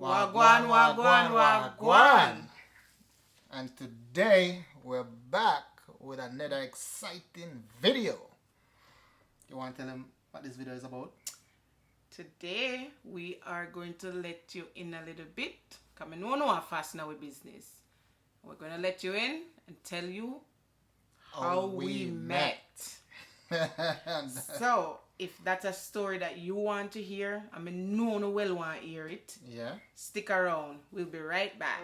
Wagwan, wagwan, wagwan. And today we're back with another exciting video. You want to tell them what this video is about? Today we are going to let you in a little bit. Come on, know how fast now with business. We're going to let you in and tell you how we met. So, if that's a story that you want to hear, I mean, no one will want to hear it. Yeah. Stick around. We'll be right back.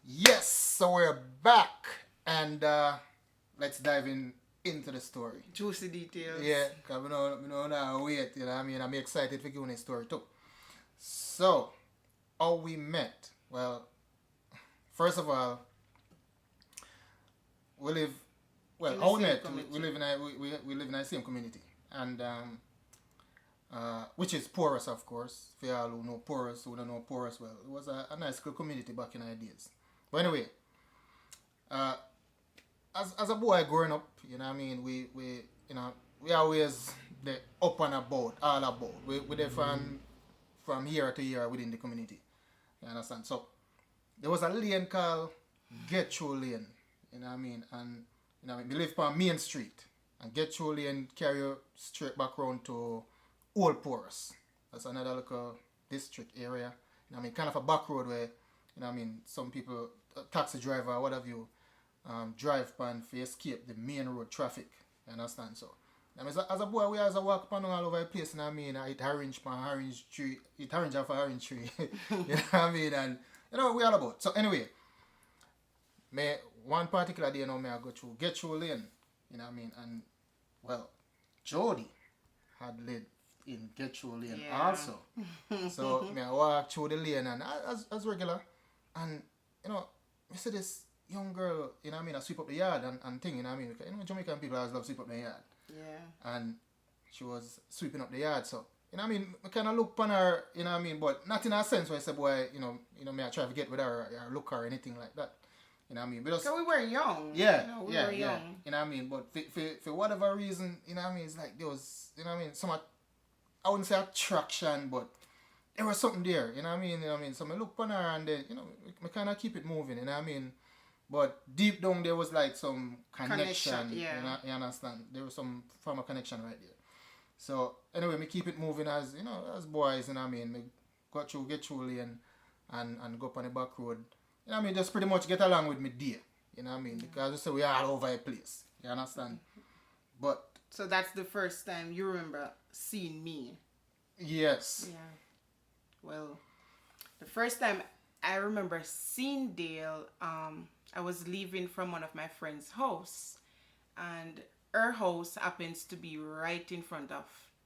Yes, so we're back and let's dive into the story. Juicy details. Yeah, because we know now wait, you know what I mean? I'm excited for giving a story too. So, how we met? Well, first of all, we live, well, In the how we same met, community. we live in we live in the same community. And, which is Porous, of course. For y'all who know Porous, who don't know Porous, well, it was a nice little community back in the days. But anyway, as a boy growing up, you know what I mean, we always the up and about, all about. We there from year to year within the community. You understand? So there was a lane called Get Through Lane. You know what I mean? And you know what I mean, we live on Main Street. And Get Through Lane carry you straight back round to Old Porous. That's another local district area. You know what I mean? Kind of a back road where, you know what I mean, some people, taxi driver, what have you, drive pan for escape the main road traffic. You understand? So, I mean, as a boy, we always walk pan all over the place, you know what I mean? I eat orange pan, orange tree, eat orange off an orange tree. You know what I mean? And, you know, we all about. So, anyway, one particular day, you know, I go through, Get Through Lane, you know what I mean? And, well, Jody had lived in Get Through Lane also. So, I walk through the lane and as regular, and, you know, I see this young girl, you know what I mean, I sweep up the yard and thing, you know what I mean? You know, Jamaican people always love sweep up the yard. Yeah. And she was sweeping up the yard, so, you know what I mean, I kind of look upon her, you know what I mean, but not in a sense where I say, boy, me I try to get with her or look her or anything like that. You know what I mean? Because, So we were young. yeah, You know, we yeah, were yeah. young. You know what I mean? But for whatever reason, you know what I mean, it's like there was, you know what I mean, I wouldn't say attraction, but there was something there, you know what I mean? You know what I mean? So I look upon her and then, you know, I kind of keep it moving, you know what I mean? But deep down there was like some connection, yeah. you understand? There was some form of connection right there. So anyway, me keep it moving as, you know, as boys, you know what I mean? Me get through lane and go up on the back road. You know what I mean? Just pretty much get along with me there, you know what I mean? Because I say we are all over the place, you understand? But, So that's the first time you remember seeing me. yes. Yeah. Well, the first time I remember seeing Dale, I was leaving from one of my friend's house, and her house happens to be right in front of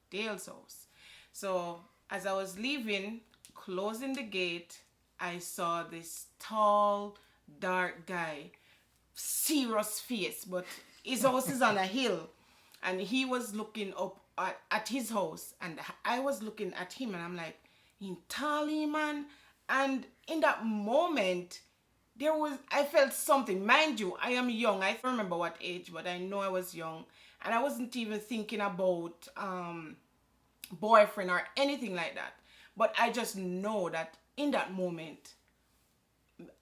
Dale's house. So as I was leaving, closing the gate, I saw this tall, dark guy, serious face, but his house is on a hill, and he was looking up at his house, and I was looking at him, and I'm like, in tally, man. And in that moment, I felt something. Mind you, I am young. I don't remember what age, but I know I was young, and I wasn't even thinking about boyfriend or anything like that. But I just know that in that moment,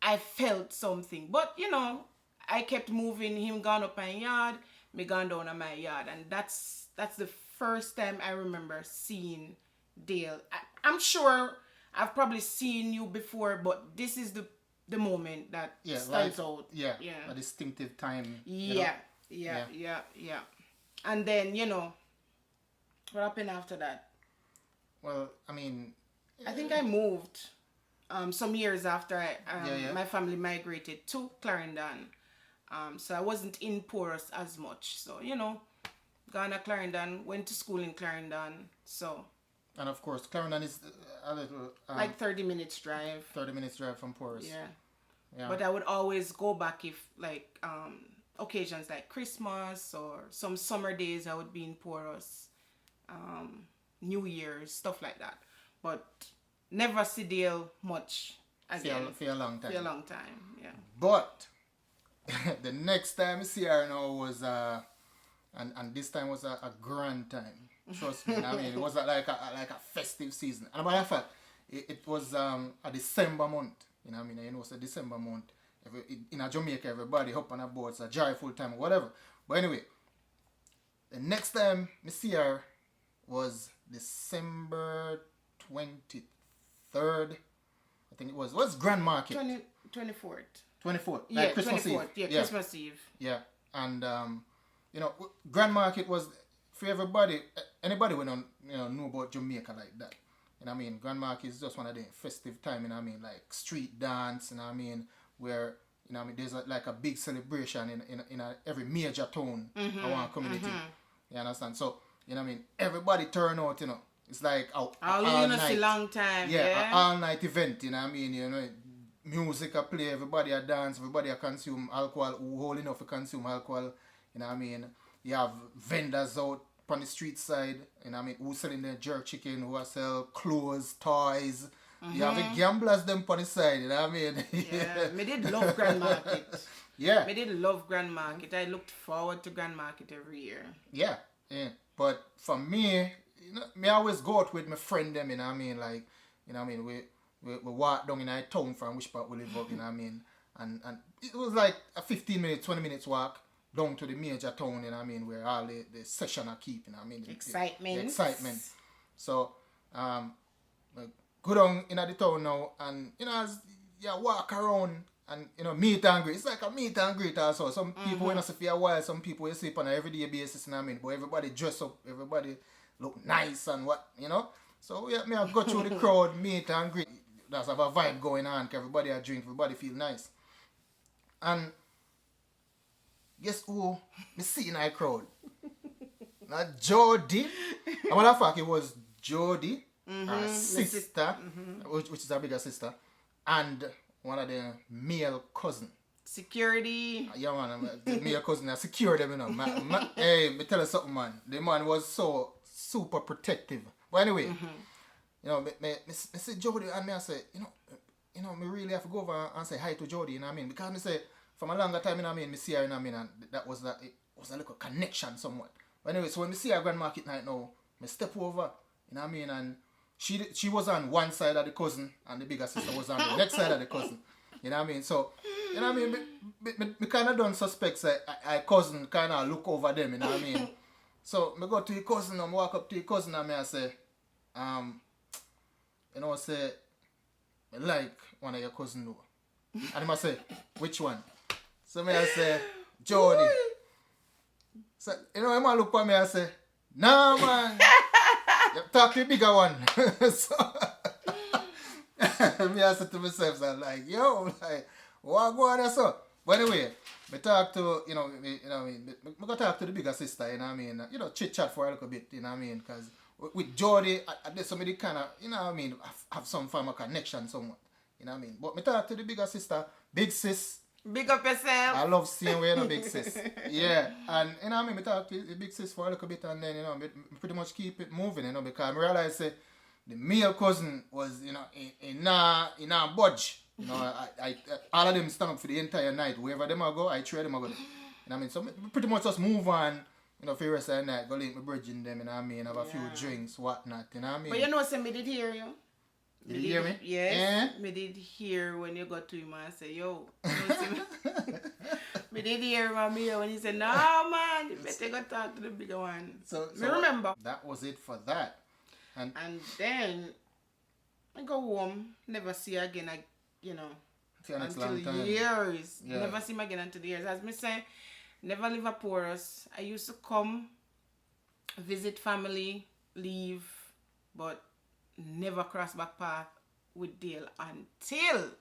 I felt something. But you know, I kept moving. Him gone up my yard, me gone down on my yard, and that's the first time I remember seeing Dale. I'm sure I've probably seen you before, but this is the moment that stands out. Yeah, Yeah. a distinctive time. Yeah. Yeah. And then, you know, what happened after that? Well, I mean, I think I moved some years after Yeah. my family migrated to Clarendon. So I wasn't in Porous as much. So, you know, gone to Clarendon, went to school in Clarendon. So, And of course, Clarendon is a little like 30 minutes drive. 30 minutes drive from Porus. Yeah. Yeah. But I would always go back if, like, occasions like Christmas or some summer days, I would be in Porus. New Year's, stuff like that. But never see Dale much again. For a long time. For a long time, yeah. But the next time I see her now was and this time was a grand time. Trust me. I mean, it was like a festive season. And matter of fact, it was a December month. You know what I mean? You know, it's a December month. In a Jamaica, everybody up on a boat. It's a joyful time or whatever. But anyway, the next time I see her was December 23rd. I think it was. What's Grand Market? 24th. 24th. Yeah, Like Christmas 24th. Eve. Yeah, Christmas Eve. Yeah. And, you know, Grand Market was for everybody. Anybody who don't know about Jamaica like that. You know what I mean? Grand Market is just one of the festive time, you know what I mean? Like street dance, you know what I mean? Where, you know what I mean? There's like a big celebration in every major town in one community. You understand? So, you know what I mean? Everybody turn out, you know. It's like all night. Long time. Yeah, all night event, you know what I mean? You know, music a play, everybody a dance, everybody a consume alcohol, who hold enough to consume alcohol, you know what I mean? You have vendors out on the street side, you know what I mean, who selling their jerk chicken, who sell clothes, toys. You have the gamblers them on the side, you know what I mean? Yeah, me did love Grand Market. Yeah. Me did love Grand Market. I looked forward to Grand Market every year. Yeah. But for me, you know, me always go out with my friend them, you know what I mean? Like, you know what I mean, we walk down in our town from which part we live up, you know what I mean? And it was like a 15 minutes, 20 minutes walk down to the major town, you know what I mean, where all the session are keep, you know what I mean? The excitement. So, go down in the town now, and, you know, as you walk around and, you know, meet and greet. It's like a meet and greet also. Some people, you know, see for a while, some people you see on an everyday basis, you know what I mean? But everybody dress up, everybody look nice and what, you know? So, yeah, me I go through the crowd, meet and greet. That's have a vibe going on, everybody a drink, everybody feel nice. And guess who me see in that crowd? Now Jody. And matter of fact, it was Jody, her sister, which is her bigger sister, and one of the male cousin. Security. Yeah, man, the male cousin secured them, you know. Hey, me tell you something, man. The man was so super protective. But anyway, you know, me see Jody and me I say, you know, me really have to go over and say hi to Jody, you know what I mean? Because me say, from a longer time, you know what I mean, me see her, you know what I mean, and it was a little connection somewhat. But anyway, so when me see her Grand Market night now, me step over, you know what I mean, and she was on one side of the cousin, and the bigger sister was on the next side of the cousin. You know what I mean? So, you know what I mean, me kind of don't suspect say, I cousin kind of look over them, you know what I mean? So, me go to your cousin, and walk up to your cousin, and I say, you know, say, I like one of your cousins though. And he say, which one? So me I say, Jody. So, you know, he look at me and say, nah man, you talk to the bigger one. So, me I say to myself, so I'm like, yo, like, what go on there so? But anyway, me talk to, you know, me go talk to the bigger sister, you know what I mean? You know, chit chat for a little bit, you know what I mean? Because with Jody, there's somebody kind of, you know what I mean, have some form of connection somewhat. You know what I mean? But me talk to the bigger sister, big sis. Big up yourself. I love seeing where you know, big sis. Yeah. And, you know what I mean? Me talk to the big sis for a little bit and then, you know, me pretty much keep it moving, you know, because I realize the male cousin was, you know, in a budge. You know, I all of them stand up for the entire night. Wherever them I go, I try them I go. You know what I mean? So me pretty much just move on. You know, for the rest of the night, go link my bridge in them, you know what I mean? Have a few drinks, whatnot, you know what I mean? But you know, say me did hear you. Did you hear me? Yes. Me did hear when you got to him and say, yo. You know, see me did hear him when he said, no man, you better go talk to the bigger one. So remember. That was it for that. And then I go home, never see her again, until years. Yeah. Never see him again until years. As me say, never leave a Porus. I used to come, visit family, leave, but never cross back path with Dale until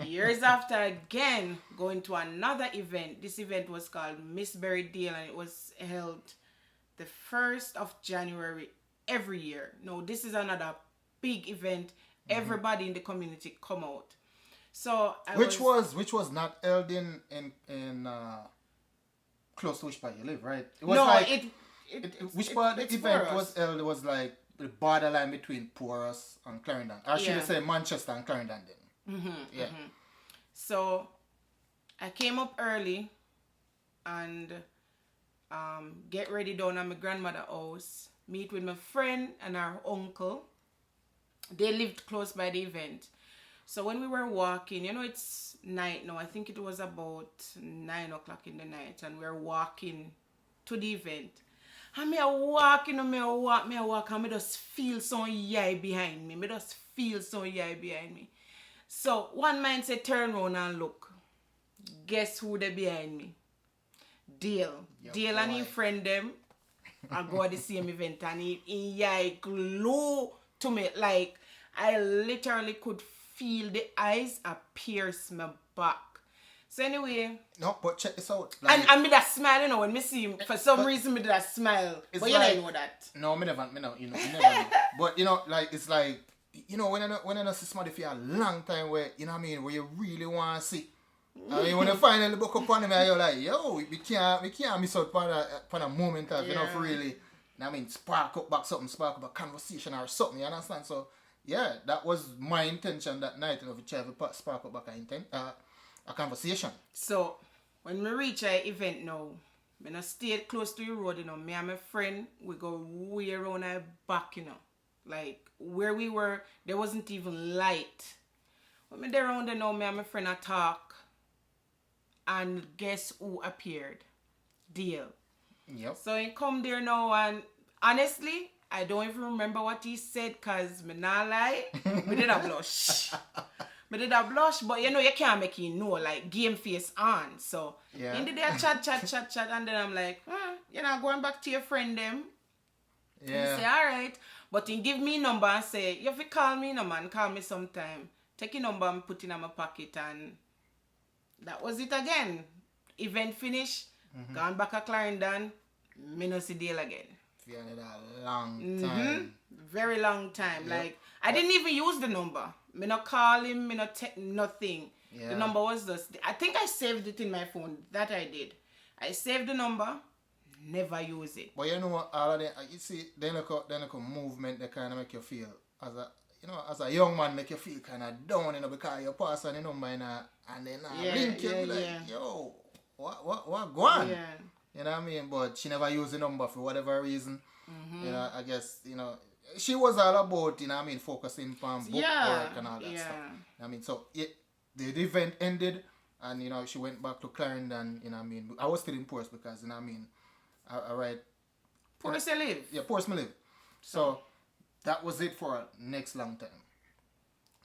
Years after, again, going to another event. This event was called Miss Berry Deal, and it was held the 1st of January every year. Now, this is another big event. Everybody in the community come out. So which was not held in close to which part you live, right? It was no, like which part the it's event for us. was held. It was like the borderline between Porus and Clarendon. I should Yeah. say Manchester and Clarendon then. Yeah. So I came up early and get ready down at my grandmother's house, meet with my friend and our uncle. They lived close by the event. So when we were walking, it's night now. I think it was about 9 o'clock in the night, and we were walking to the event. And me a walk, and I just feel so yay behind me. So one man said, turn around and look. Guess who they behind me? Dale. Dale and his friend them are go at the same event, and he glue to me. Like, I literally could feel the eyes pierce my back. So anyway. No, but check this out. Like, and me that smile, when me see him, for some reason me that smile. But you like, don't know that. No, me never know. But like, it's like, when I see somebody for a long time where, where you really want to see. I mean, when you finally book up on him, you're like, yo, we can't miss out for a moment of, for really, spark up a conversation or something, you understand? So, yeah, that was my intention that night, to try to spark up a conversation. So, when we reach our event now, when I stayed close to the road, me and my friend, we go way around our back, Like, where we were, there wasn't even light. When me there around there now, me and my friend talk. And guess who appeared? Dale. Yep. So he come there now, and honestly, I don't even remember what he said, because me not lie, me did a blush. But you can't make him know, like, game face on. So, in the day, chat, and then I'm like, you're not going back to your friend them. Yeah. He say, alright. But he give me number and say, you have to call me, man, call me sometime. Take your number and put it in my pocket, and that was it again. Event finish, gone back to Clarendon, me no see Dale again. For a long time. Very long time. Yep. Like, I didn't even use the number. Me not call him, me not text, nothing. Yeah. The number was just, I think I saved it in my phone. That I did. I saved the number, never use it. But all of them, you see, then like a movement that kind of make you feel, as a young man, make you feel kind of down, because you pass on the number and then link you, like, yo, what go on? Yeah. You know what I mean? But she never used the number for whatever reason. I guess, she was all about, focusing on book work and all that stuff. So the event ended, and, she went back to Clarendon, I was still in Porus because, I write. Porus you live. Yeah, Porus me live. So that was it for next long time.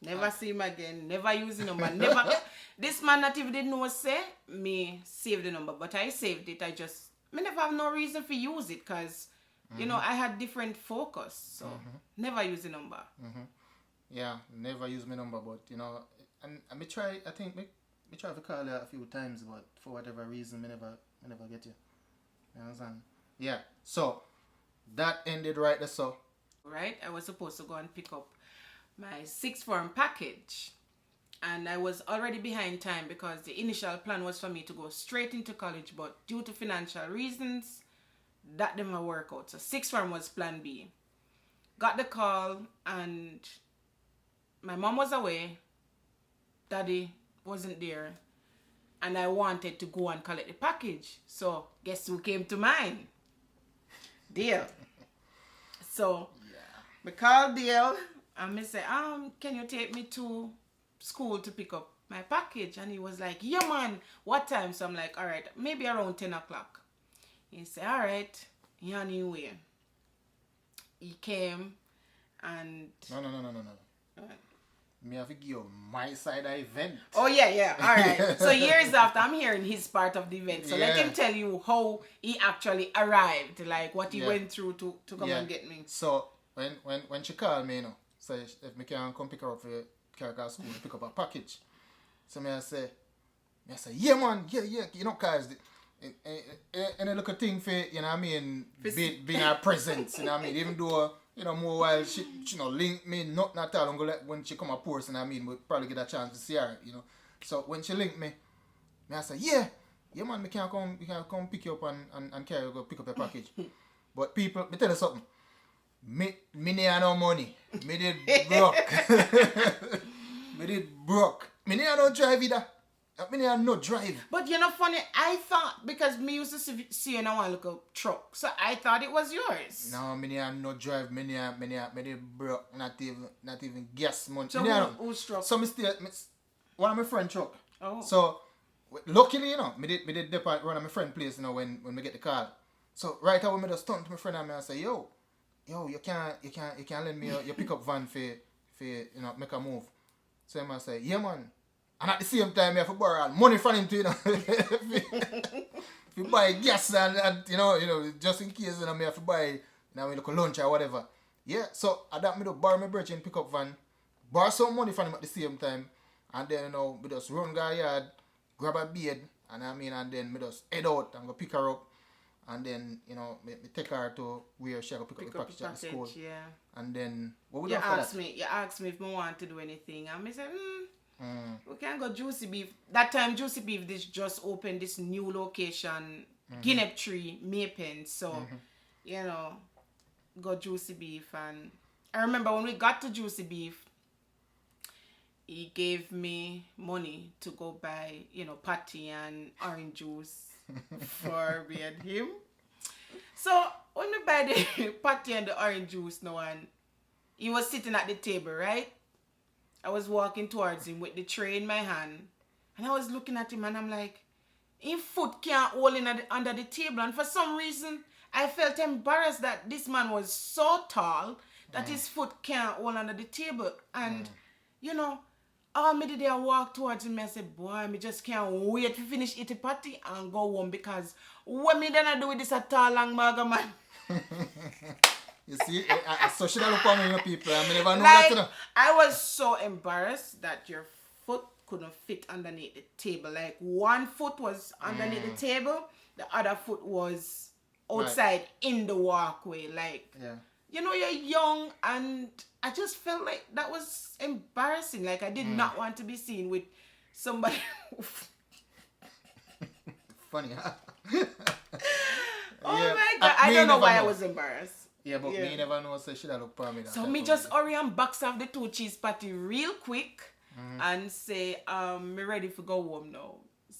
Never see him again. Never use the number. Never. This man not even did know say me save the number, but I saved it. Me never have no reason for use it, because I had different focus. So never use the number. Yeah, never use my number, but and me try. I think me try to call you a few times, but for whatever reason, me never get you. You understand? Yeah. So that ended right there. So. Right, I was supposed to go and pick up my sixth form package, and I was already behind time because the initial plan was for me to go straight into college, but due to financial reasons, that didn't work out. So sixth form was plan B. Got the call, and my mom was away, daddy wasn't there, and I wanted to go and collect the package. So guess who came to mind? Dale. So I called Dale and I said, can you take me to school to pick up my package? And he was like, yeah, man, what time? So I'm like, all right, maybe around 10 o'clock. He said, all right, you're on your way. He came and... No. Me have to give you my side of the event. Oh, yeah, all right. So years after, I'm hearing his part of the event. So let him tell you how he actually arrived, like what he went through to come and get me. So when she called me, say if me can come pick her up for Caracas school to pick up a package, So I say, yeah man, yeah, you know, cause and a little thing for, you know what I mean, being our presence, you know what I mean, even though, you know, more while she you know, link me, not at all, I'm gonna let, when she come a post, you know what I mean, we'll probably get a chance to see her, you know. So when she link me, I say, yeah man, we can come pick you up and carry you, go pick up your package. But people, me tell you something, me need no money, me did broke, me need no drive either. I mean, I no drive. But you know, funny, I thought, because me used to see you in one little truck, so I thought it was yours. No, me no drive. Me broke. Not even gas money. So who's truck? So me still, one of my friend truck. Oh. So luckily, you know, me did depart run at my friend place, you know, when we get the call. So right away, me just turn to my friend and I say, yo, you can't lend me your pickup van for you know, make a move. So I say, yeah man. And at the same time, I have to borrow money from him to, you know, if you buy gas and you know, just in case, you know, I have to buy, you know, like a lunch or whatever. Yeah, so I that me to borrow my virgin pickup van, borrow some money from him at the same time, and then, you know, we just run guy yard, grab a beard, and and then me just head out and go pick her up, and then, you know, me take her to where she go pick up the package at the school. Yeah. And then, what would you after that? You asked me if I want to do anything, and I said, we can go Juicy Beef. That time Juicy Beef this just opened this new location, Guinep Tree, Maypen. So, you know, go Juicy Beef. And I remember when we got to Juicy Beef, he gave me money to go buy, you know, patty and orange juice for me and him. So when we buy the patty and the orange juice now, and he was sitting at the table, right? I was walking towards him with the tray in my hand, and I was looking at him and I'm like, his foot can't hold in under the table. And for some reason, I felt embarrassed that this man was so tall that his foot can't hold under the table. And, you know, all me did I walk towards him and I said, boy, me just can't wait to finish eating patty and go home, because what me then I do with this a tall long maga man? You see, so should I look on me, people? I never know like, that, you know. I was so embarrassed that your foot couldn't fit underneath the table. Like, one foot was underneath the table, the other foot was outside in the walkway. Like, you know, you're young, and I just felt like that was embarrassing. Like, I did not want to be seen with somebody. Funny, huh? Oh my God, I don't know why I was embarrassed. Yeah, but me never know, so should I look for me. So me just hurry and box off the 2 cheese patty real quick and say, me ready to go home now.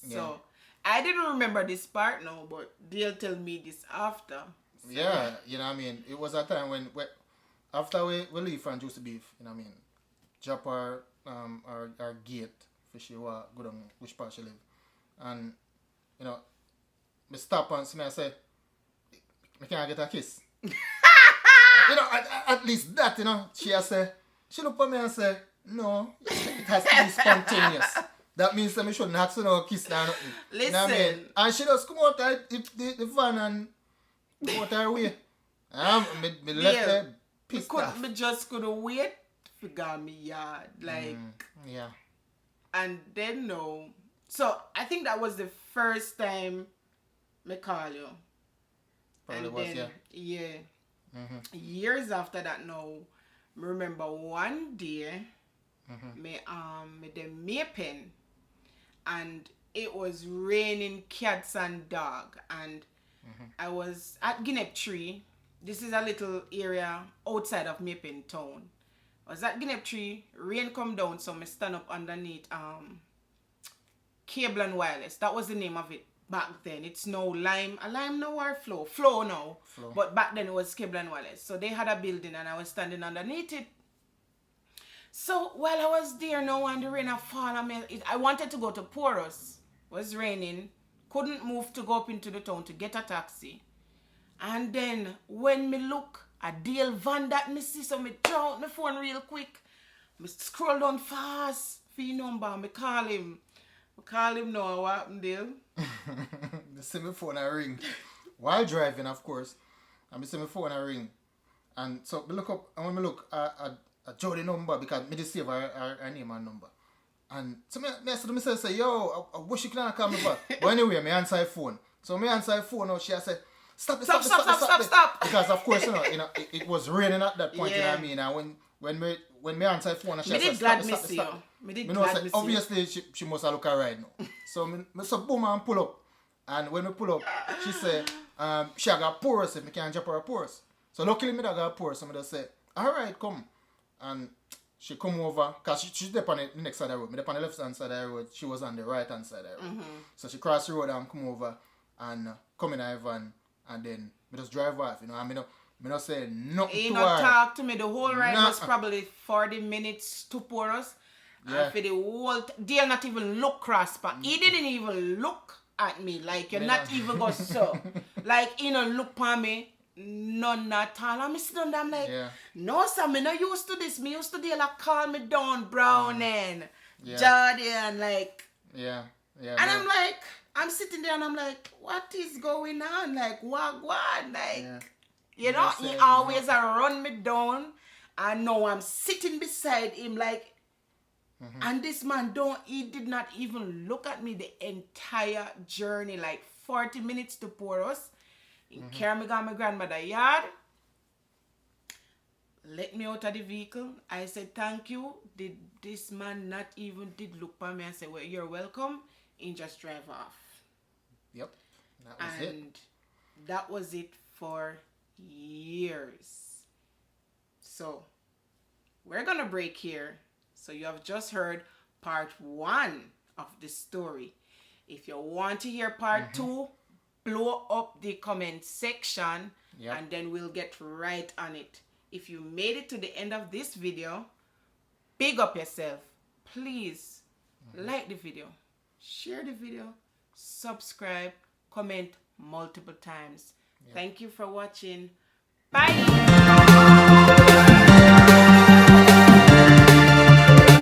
So I didn't remember this part now, but they'll tell me this after. So. Yeah, you know what I mean? It was a time when after we leave from Juicy Beef, you know what I mean? Drop our gate for she was good on which part she live. And, you know, me stop and see me, I say, me can't get a kiss. You know, at least that, you know, she look at me and say, no, it has to be spontaneous. That means that me shouldn't have to no kiss or nothing. Listen. You know what I mean? And she just come out the van and go out her way. Me left her pissed off. Me just couldn't wait to go me yard. Like, yeah. And then no. So I think that was the first time me call you. Probably and was, then, yeah. Years after that now, I remember one day, me the Maypen, and it was raining cats and dog, and I was at Guinep Tree. This is a little area outside of Maypen town. I was at Guinep Tree, rain come down, so me stand up underneath Cable and Wireless. That was the name of it. Back then, it's no Lime now or Flow now. Flow. But back then it was Cable and Wireless. So they had a building and I was standing underneath it. So while I was there now and the rain had fallen, I wanted to go to Porus. It was raining. Couldn't move to go up into the town to get a taxi. And then when me look, a Dale van that me see, so me throw out my phone real quick. Me scroll down fast for your number. Me call him. Now, what happened, Dale? The same phone I ring. While driving, of course. And the same phone I ring. And so me look up, and when me look at Jody number, because me just save her name and number. And so I said to myself, say, yo, I wish you could call me back. But anyway, I answer the phone. So I answer the phone now, she said, stop. Because of course, it was raining at that point, you know what I mean? And when me answer the phone, she said, stop. Obviously, she must have looked alright now. So I said, boom, and pull up. And when we pull up, she said, she got porous if I can't drop her a porous. So luckily, me that got porous, so I just said, alright, come. And she come over, because she's there on the next side of the road. Me there on the left hand side of the road, she was on the right hand side of the road. Mm-hmm. So she crossed the road and come over and come in her van, and then me just drive off, you know. And me not say nothing he to not her. talk to me. The whole ride was probably 40 minutes to Porus. Yeah. And for the whole they'll not even look cross, but he didn't even look at me. Like you're not even go so. Like you know look at me. None at all. I'm sitting there, I'm like, no, sir, me not used to this. Me used to deal like call me down, Brown and Jordan, like. Yeah. And I'm like, I'm sitting there and I'm like, what is going on? Like, what? Like, you know, he always run me down. And now I'm sitting beside him, like, and this man he did not even look at me the entire journey, like 40 minutes to Porus. He carried me to my grandmother's yard. Let me out of the vehicle. I said, thank you. Did this man not even did look at me and say, well, you're welcome. He just drive off. Yep. That was it. That was it for years. So, we're going to break here. So, you have just heard part 1 of the story. If you want to hear part 2, blow up the comment section and then we'll get right on it. If you made it to the end of this video, big up yourself. Please like the video, share the video, subscribe, comment multiple times. Thank you for watching. Bye.